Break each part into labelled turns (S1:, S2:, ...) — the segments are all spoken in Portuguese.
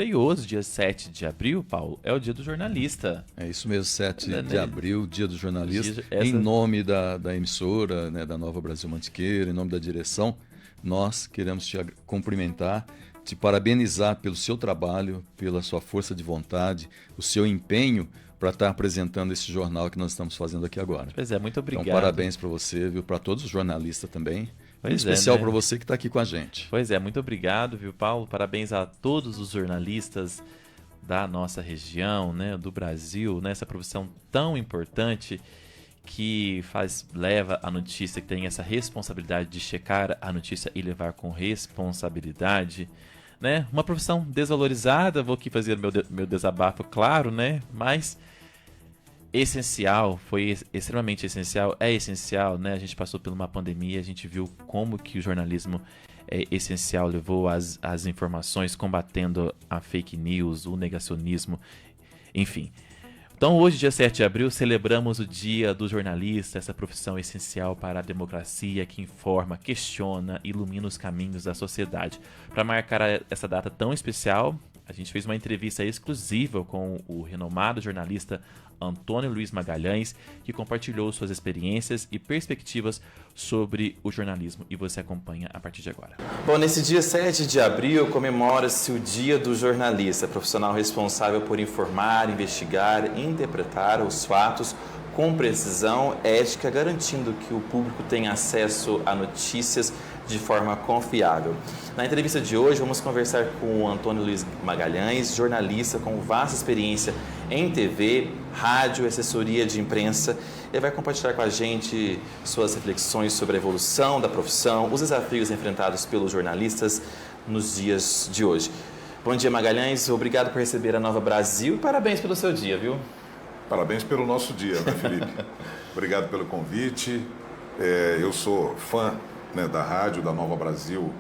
S1: Feioso, dia 7 de abril, Paulo, é o dia do jornalista.
S2: É isso mesmo, 7 de abril, dia do jornalista.
S1: Essa...
S2: Em nome da emissora, né, da Nova Brasil Mantiqueira, em nome da direção, nós queremos te cumprimentar, te parabenizar pelo seu trabalho, pela sua força de vontade, o seu empenho para estar apresentando esse jornal que nós estamos fazendo aqui agora.
S1: Pois é, muito obrigado.
S2: Então, parabéns para você, viu, para todos os jornalistas também.
S1: Pois
S2: em especial
S1: né?
S2: para você que está aqui com a gente.
S1: Pois é, muito obrigado, viu, Paulo? Parabéns a todos os jornalistas da nossa região, né, do Brasil, nessa profissão tão importante que leva a notícia, que tem essa responsabilidade de checar a notícia e levar com responsabilidade, né? Uma profissão desvalorizada, vou aqui fazer meu desabafo, claro, né? Mas essencial, foi extremamente essencial, é essencial, né? A gente passou por uma pandemia, a gente viu como que o jornalismo é essencial, levou as informações, combatendo a fake news, o negacionismo, enfim. Então hoje, dia 7 de abril, celebramos o Dia do Jornalista, essa profissão essencial para a democracia que informa, questiona, ilumina os caminhos da sociedade. Para marcar essa data tão especial, a gente fez uma entrevista exclusiva com o renomado jornalista Antônio Luiz Magalhães, que compartilhou suas experiências e perspectivas sobre o jornalismo. E você acompanha a partir de agora.
S3: Bom, nesse dia 7 de abril comemora-se o Dia do Jornalista, profissional responsável por informar, investigar e interpretar os fatos com precisão, ética, garantindo que o público tenha acesso a notícias de forma confiável. Na entrevista de hoje, vamos conversar com o Antônio Luiz Magalhães, jornalista com vasta experiência em TV, rádio, assessoria de imprensa. Ele vai compartilhar com a gente suas reflexões sobre a evolução da profissão, os desafios enfrentados pelos jornalistas nos dias de hoje. Bom dia, Magalhães. Obrigado por receber a Nova Brasil e parabéns pelo seu dia, viu?
S4: Parabéns pelo nosso dia, né, Felipe? Obrigado pelo convite. Eu sou fã, né, da rádio, da Nova Brasil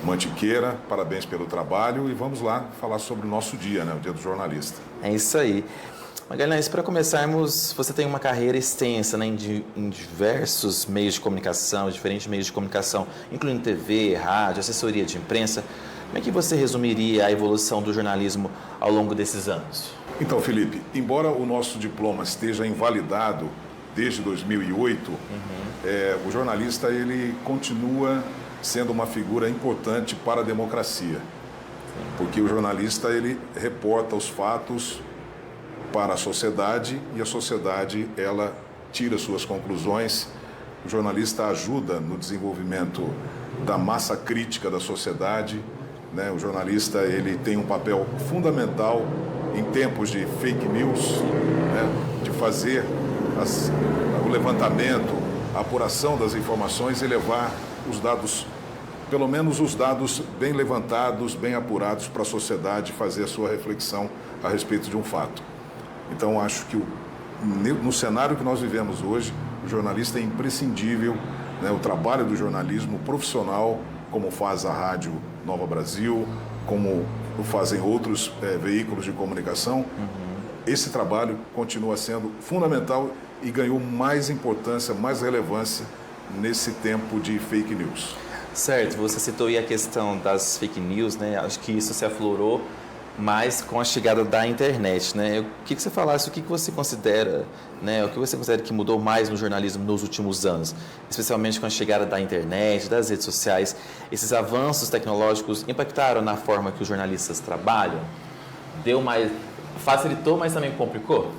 S4: Mantiqueira. Parabéns pelo trabalho e vamos lá falar sobre o nosso dia, né, o Dia do Jornalista.
S3: É isso aí. Magalhães, para começarmos, você tem uma carreira extensa, né, em diversos meios de comunicação, diferentes meios de comunicação, incluindo TV, rádio, assessoria de imprensa. Como é que você resumiria a evolução do jornalismo ao longo desses anos?
S4: Então, Felipe, embora o nosso diploma esteja invalidado desde 2008, o jornalista ele continua sendo uma figura importante para a democracia, porque o jornalista ele reporta os fatos para a sociedade e a sociedade ela tira suas conclusões. O jornalista ajuda no desenvolvimento da massa crítica da sociedade, né? O jornalista ele tem um papel fundamental em tempos de fake news, né? De fazer o levantamento, a apuração das informações e levar os dados, pelo menos os dados bem levantados, bem apurados para a sociedade fazer a sua reflexão a respeito de um fato. Então, acho que no cenário que nós vivemos hoje, o jornalista é imprescindível, né? O trabalho do jornalismo profissional, como faz a Rádio Nova Brasil, como o fazem outros veículos de comunicação, esse trabalho continua sendo fundamental e ganhou mais importância, mais relevância nesse tempo de fake news.
S3: Certo, você citou aí a questão das fake news, né? Acho que isso se aflorou mais com a chegada da internet, né? Eu queria que você falasse o que você considera, né? O que você considera que mudou mais no jornalismo nos últimos anos, especialmente com a chegada da internet, das redes sociais. Esses avanços tecnológicos impactaram na forma que os jornalistas trabalham? Facilitou, mas também complicou?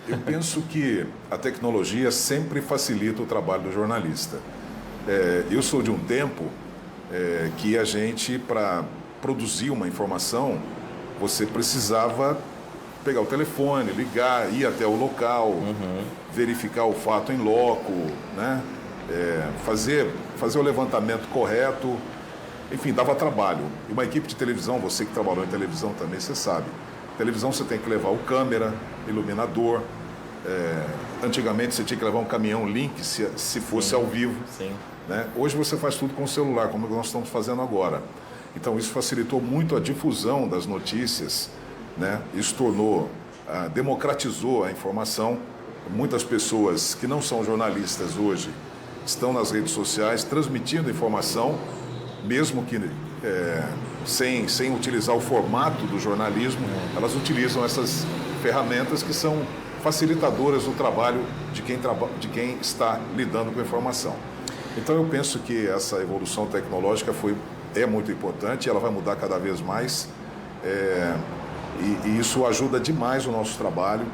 S4: Eu penso que a tecnologia sempre facilita o trabalho do jornalista. Eu sou de um tempo que a gente, para produzir uma informação, você precisava pegar o telefone, ligar, ir até o local, verificar o fato em loco, né? Fazer o levantamento correto. Enfim, dava trabalho. E uma equipe de televisão, você que trabalhou em televisão também, você sabe. Televisão você tem que levar o câmera, iluminador. Antigamente você tinha que levar um caminhão link se fosse ao vivo.
S3: Sim.
S4: Né? Hoje você faz tudo com o celular, como nós estamos fazendo agora. Então isso facilitou muito a difusão das notícias, né? Isso democratizou a informação. Muitas pessoas que não são jornalistas hoje estão nas redes sociais transmitindo informação, mesmo que sem utilizar o formato do jornalismo, elas utilizam essas ferramentas que são facilitadoras do trabalho de quem está lidando com a informação. Então eu penso que essa evolução tecnológica é muito importante, ela vai mudar cada vez mais, e isso ajuda demais o nosso trabalho,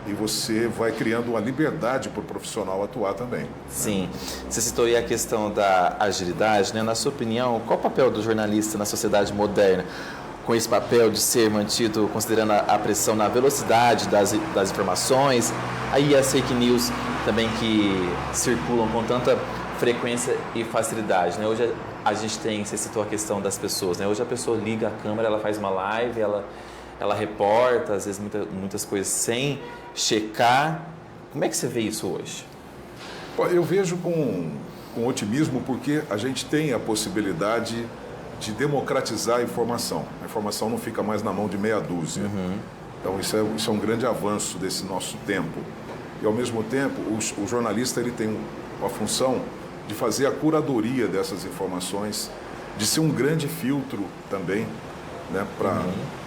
S4: e você vai criando uma liberdade para o profissional atuar também.
S3: Sim. Você citou aí a questão da agilidade, né? Na sua opinião, qual o papel do jornalista na sociedade moderna? Com esse papel de ser mantido, considerando a pressão na velocidade das informações, aí as fake news também que circulam com tanta frequência e facilidade, né? Hoje a gente você citou a questão das pessoas, né? Hoje a pessoa liga a câmera, ela faz uma live, ela reporta, às vezes muitas coisas sem checar. Como é que você vê isso hoje?
S4: Eu vejo com otimismo, porque a gente tem a possibilidade de democratizar a informação. A informação não fica mais na mão de meia dúzia. Então isso é um grande avanço desse nosso tempo. E ao mesmo tempo, o jornalista ele tem uma função de fazer a curadoria dessas informações, de ser um grande filtro também, né,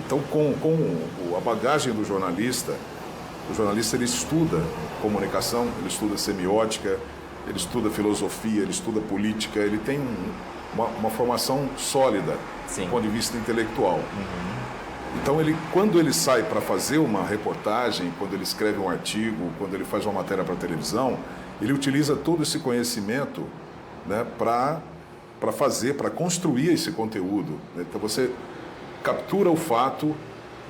S4: Então, com a bagagem do jornalista, o jornalista ele estuda comunicação, ele estuda semiótica, ele estuda filosofia, ele estuda política, ele tem uma formação sólida do ponto de vista intelectual. Então, quando ele sai para fazer uma reportagem, quando ele escreve um artigo, quando ele faz uma matéria para televisão, ele utiliza todo esse conhecimento, né, para construir esse conteúdo. Então, você captura o fato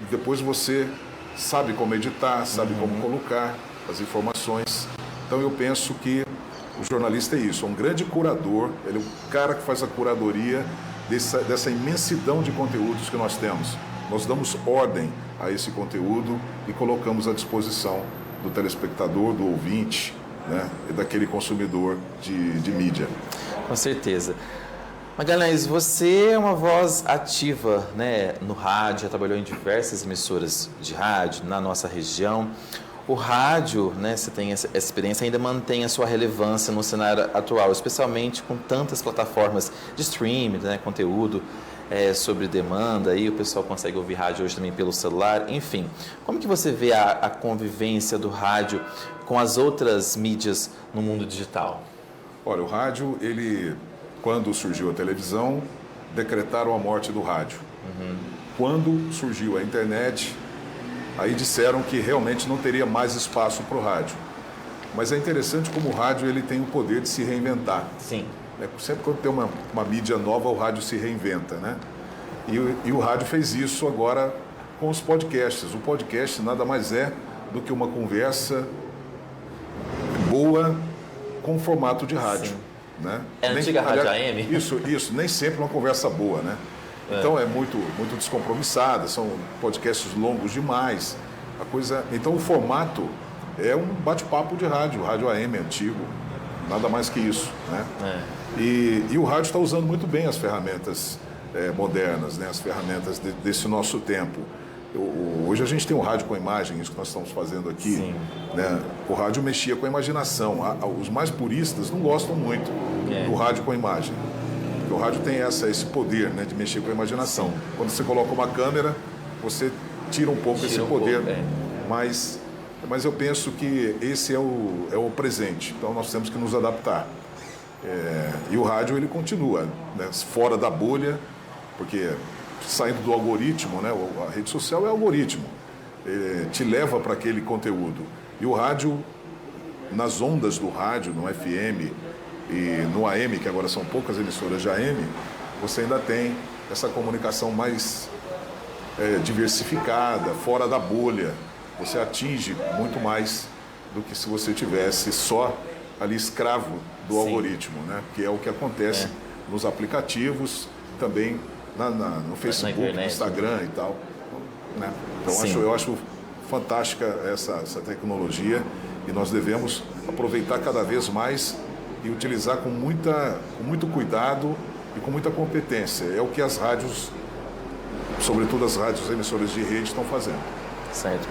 S4: e depois você sabe como editar, sabe como colocar as informações. Então eu penso que o jornalista é isso, é um grande curador, ele é o cara que faz a curadoria dessa imensidão de conteúdos que nós temos. Nós damos ordem a esse conteúdo e colocamos à disposição do telespectador, do ouvinte, né, e daquele consumidor de mídia.
S3: Com certeza. Magalhães, você é uma voz ativa, né, no rádio, já trabalhou em diversas emissoras de rádio na nossa região. O rádio, né, você tem essa experiência, ainda mantém a sua relevância no cenário atual, especialmente com tantas plataformas de streaming, né, conteúdo sobre demanda, aí o pessoal consegue ouvir rádio hoje também pelo celular, enfim. Como que você vê a convivência do rádio com as outras mídias no mundo digital?
S4: Olha, o rádio, quando surgiu a televisão, decretaram a morte do rádio. Quando surgiu a internet, aí disseram que realmente não teria mais espaço para o rádio. Mas é interessante como o rádio ele tem o poder de se reinventar.
S3: Sim.
S4: Sempre quando tem uma mídia nova, o rádio se reinventa, né? E o rádio fez isso agora com os podcasts. O podcast nada mais é do que uma conversa boa com formato de rádio.
S3: Sim.
S4: Né?
S3: É a antiga rádio AM?
S4: Isso, nem sempre uma conversa boa, né? Então é muito descompromissada, são podcasts longos demais. Então o formato é um bate-papo de rádio AM antigo, nada mais que isso, né? E o rádio está usando muito bem as ferramentas modernas, né? As ferramentas desse nosso tempo. Hoje a gente tem um rádio com imagem, isso que nós estamos fazendo aqui. Né? O rádio mexia com a imaginação. Os mais puristas não gostam muito do rádio com imagem. Porque o rádio tem esse poder, né, de mexer com a imaginação. Sim. Quando você coloca uma câmera, você tira um pouco esse poder. Mas eu penso que esse é o presente. Então nós temos que nos adaptar. E o rádio ele continua, né, fora da bolha, porque saindo do algoritmo, né? A rede social é algoritmo, te leva para aquele conteúdo. E o rádio, nas ondas do rádio, no FM e no AM, que agora são poucas emissoras de AM, você ainda tem essa comunicação mais diversificada, fora da bolha. Você atinge muito mais do que se você tivesse só ali escravo do algoritmo, né? Que é o que acontece nos aplicativos, também no Facebook, no Instagram e tal. Né? Então eu acho fantástica essa tecnologia e nós devemos aproveitar cada vez mais e utilizar com muito cuidado e com muita competência. É o que as rádios, sobretudo as rádios emissoras de rede, estão fazendo.
S3: Certo.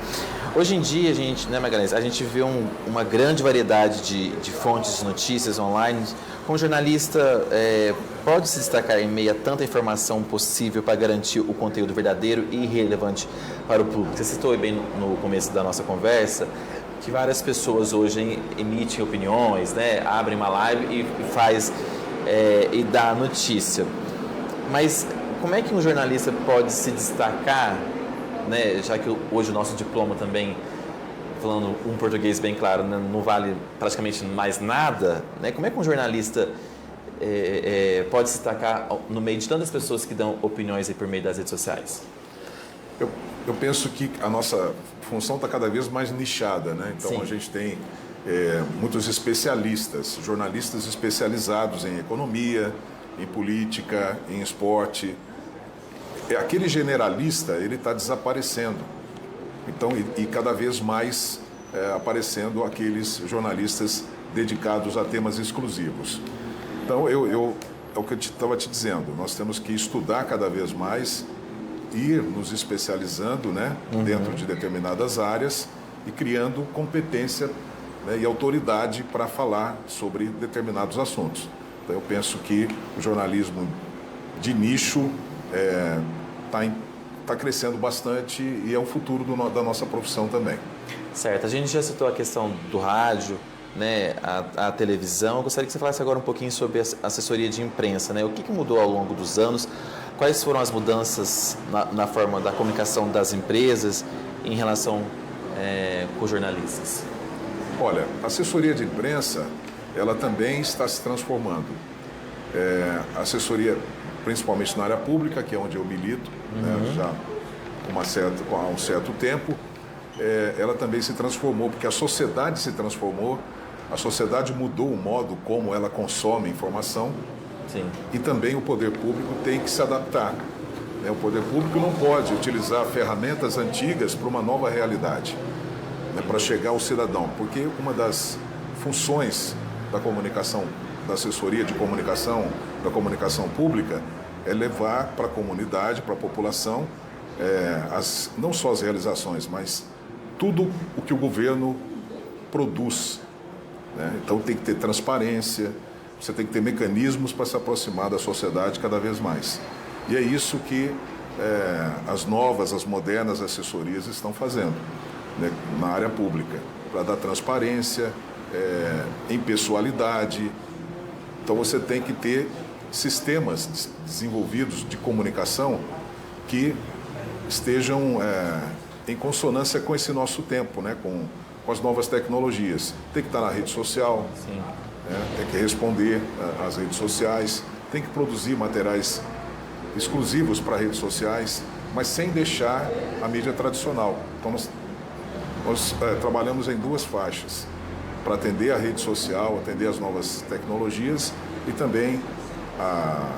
S3: Hoje em dia, Magalhães, a gente vê uma grande variedade de fontes de notícias online. Como jornalista, pode se destacar em meio a tanta informação possível para garantir o conteúdo verdadeiro e relevante para o público. Você citou bem no começo da nossa conversa que várias pessoas hoje emitem opiniões, né? Abrem uma live e dá notícia. Mas como é que um jornalista pode se destacar, né, já que hoje o nosso diploma também, falando um português bem claro, né, não vale praticamente mais nada, né? Como é que um jornalista pode se destacar no meio de tantas pessoas que dão opiniões aí por meio das redes sociais?
S4: Eu penso que a nossa função está cada vez mais nichada, né? Então
S3: Sim.
S4: a gente tem muitos especialistas, jornalistas especializados em economia, em política, em esporte. Aquele generalista, ele está desaparecendo. Então, e cada vez mais aparecendo aqueles jornalistas dedicados a temas exclusivos. Então, é o que eu estava te dizendo, nós temos que estudar cada vez mais, ir nos especializando, né, dentro de determinadas áreas e criando competência, né, e autoridade para falar sobre determinados assuntos. Então, eu penso que o jornalismo de nicho está crescendo bastante e é o futuro da nossa profissão também.
S3: Certo. A gente já citou a questão do rádio, né, a televisão. Eu gostaria que você falasse agora um pouquinho sobre a assessoria de imprensa, né? O que mudou ao longo dos anos? Quais foram as mudanças na forma da comunicação das empresas em relação com os jornalistas?
S4: Olha, a assessoria de imprensa, ela também está se transformando. A assessoria, principalmente na área pública, que é onde eu milito, né, já há um certo tempo, ela também se transformou, porque a sociedade se transformou, a sociedade mudou o modo como ela consome informação.
S3: Sim.
S4: E também o poder público tem que se adaptar. O poder público não pode utilizar ferramentas antigas para uma nova realidade, né, para chegar ao cidadão, porque uma das funções da comunicação, da assessoria de comunicação, da comunicação pública, é levar para a comunidade, para a população, não só as realizações, mas tudo o que o governo produz, né? Então tem que ter transparência, você tem que ter mecanismos para se aproximar da sociedade cada vez mais. E é isso que as novas, as modernas assessorias estão fazendo, né, na área pública, para dar transparência, impessoalidade. Então você tem que ter sistemas desenvolvidos de comunicação que estejam em consonância com esse nosso tempo, né, com as novas tecnologias. Tem que estar na rede social.
S3: Sim.
S4: Tem que responder às redes sociais, tem que produzir materiais exclusivos para redes sociais, mas sem deixar a mídia tradicional. Então nós trabalhamos em duas faixas, para atender a rede social, atender as novas tecnologias e também a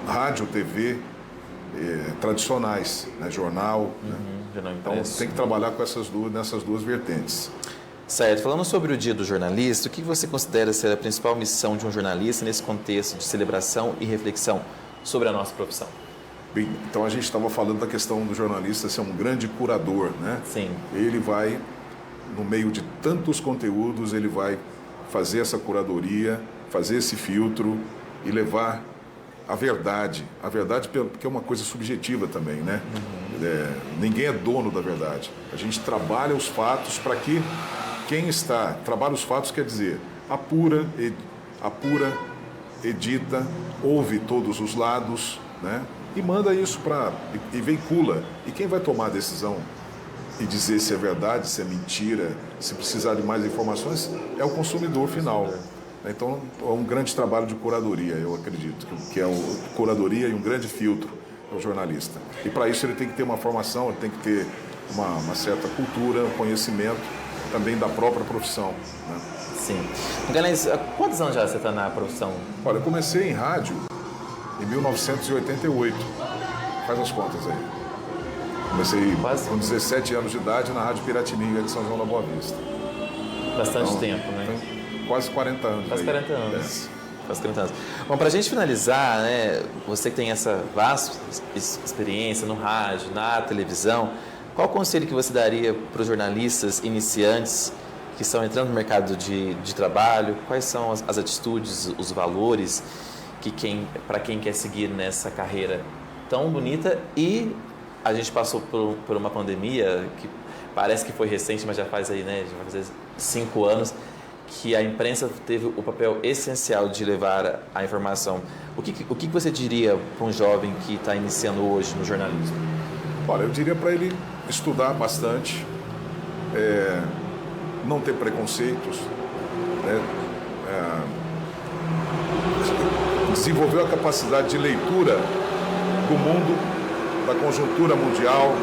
S4: rádio, TV tradicionais, né, jornal. Né? Então tem que trabalhar nessas duas vertentes.
S3: Certo. Falando sobre o Dia do Jornalista, o que você considera ser a principal missão de um jornalista nesse contexto de celebração e reflexão sobre a nossa profissão?
S4: Bem, então a gente estava falando da questão do jornalista ser um grande curador, né?
S3: Sim.
S4: Ele vai, no meio de tantos conteúdos, ele vai fazer essa curadoria, fazer esse filtro e levar a verdade porque é uma coisa subjetiva também, né? Ninguém é dono da verdade. A gente trabalha os fatos para que trabalha os fatos quer dizer, apura, edita, ouve todos os lados, né? E manda isso e veicula. E quem vai tomar a decisão e dizer se é verdade, se é mentira, se precisar de mais informações, é o consumidor final. Então, é um grande trabalho de curadoria, eu acredito, que é curadoria e um grande filtro para o jornalista. E para isso ele tem que ter uma formação, ele tem que ter uma certa cultura, um conhecimento também da própria profissão, né?
S3: Sim. Magalhães, há quantos anos já você está na profissão?
S4: Olha, eu comecei em rádio em 1988. Faz as contas aí. Comecei com 17 anos de idade na Rádio Piratininga de São João da Boa Vista.
S3: Bastante tempo, né?
S4: Quase 40 anos.
S3: Quase 40 anos. Quase 40 anos. Bom, para a gente finalizar, né, você que tem essa vasta experiência no rádio, na televisão, Qual conselho que você daria para os jornalistas iniciantes que estão entrando no mercado de trabalho? Quais são as atitudes, os valores que para quem quer seguir nessa carreira tão bonita? E a gente passou por uma pandemia que parece que foi recente, mas já faz aí, né, já vai fazer 5 anos, que a imprensa teve o papel essencial de levar a informação. O que você diria para um jovem que está iniciando hoje no jornalismo?
S4: Olha, eu diria para ele estudar bastante, não ter preconceitos, né? Desenvolver a capacidade de leitura do mundo, da conjuntura mundial,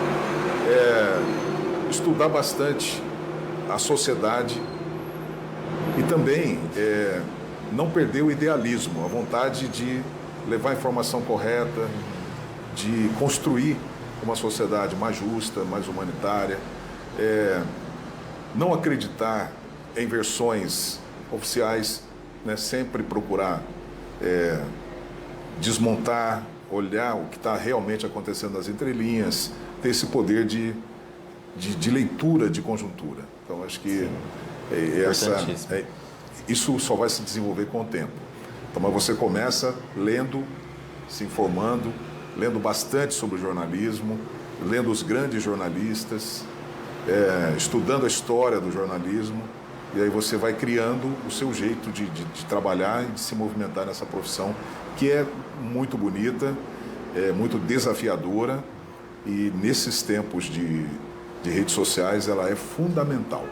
S4: estudar bastante a sociedade e também não perder o idealismo, a vontade de levar a informação correta, de construir uma sociedade mais justa, mais humanitária, não acreditar em versões oficiais, né? Sempre procurar desmontar, olhar o que está realmente acontecendo nas entrelinhas, ter esse poder de leitura de conjuntura. Então, acho que isso só vai se desenvolver com o tempo. Então, mas você começa lendo, se informando, lendo bastante sobre o jornalismo, lendo os grandes jornalistas, estudando a história do jornalismo, e aí você vai criando o seu jeito de trabalhar e de se movimentar nessa profissão, que é muito bonita, muito desafiadora, e nesses tempos de redes sociais ela é fundamental.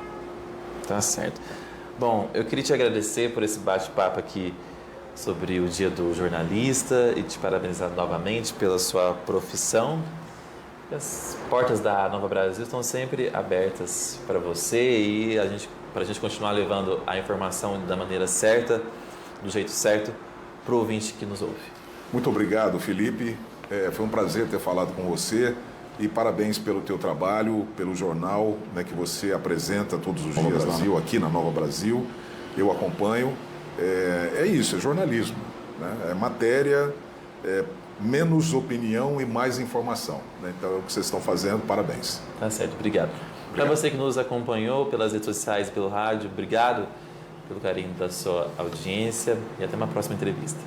S3: Tá certo. Bom, eu queria te agradecer por esse bate-papo aqui sobre o Dia do Jornalista e te parabenizar novamente pela sua profissão. As portas da Nova Brasil estão sempre abertas para você e para a gente continuar levando a informação da maneira certa, do jeito certo, para o ouvinte que nos ouve.
S4: Muito obrigado, Felipe. Foi um prazer ter falado com você e parabéns pelo teu trabalho, pelo jornal, né, que você apresenta todos os dias Brasil, aqui na Nova Brasil. Eu acompanho. É isso, é jornalismo, né? É matéria, menos opinião e mais informação, né? Então é o que vocês estão fazendo, parabéns.
S3: Tá certo, obrigado. Para você que nos acompanhou pelas redes sociais e pelo rádio, obrigado pelo carinho da sua audiência e até uma próxima entrevista.